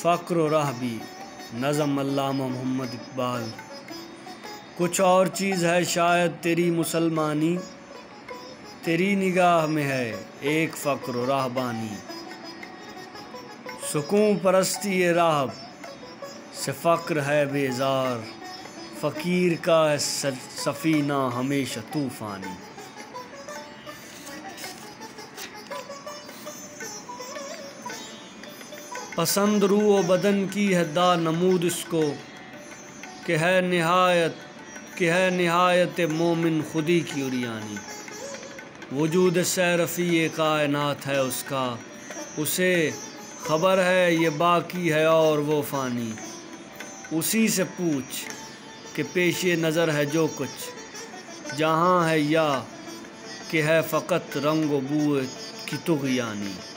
فقر و راہ بھی، نظم علامہ محمد اقبال۔ کچھ اور چیز ہے شاید تیری مسلمانی، تیری نگاہ میں ہے ایک فقر و راہبانی۔ سکون پرستی راہب سے فقر ہے بیزار، فقیر کا ہے سفینہ ہمیشہ طوفانی۔ پسند روح و بدن کی ہے نمود اس کو، کہ ہے نہایت مومن خودی کی عریانی۔ وجود سیرفی کائنات ہے اس کا، اسے خبر ہے یہ باقی ہے اور وہ فانی۔ اسی سے پوچھ کہ پیش نظر ہے جو کچھ جہاں ہے، یا کہ ہے فقط رنگ و بو کی طغیانی۔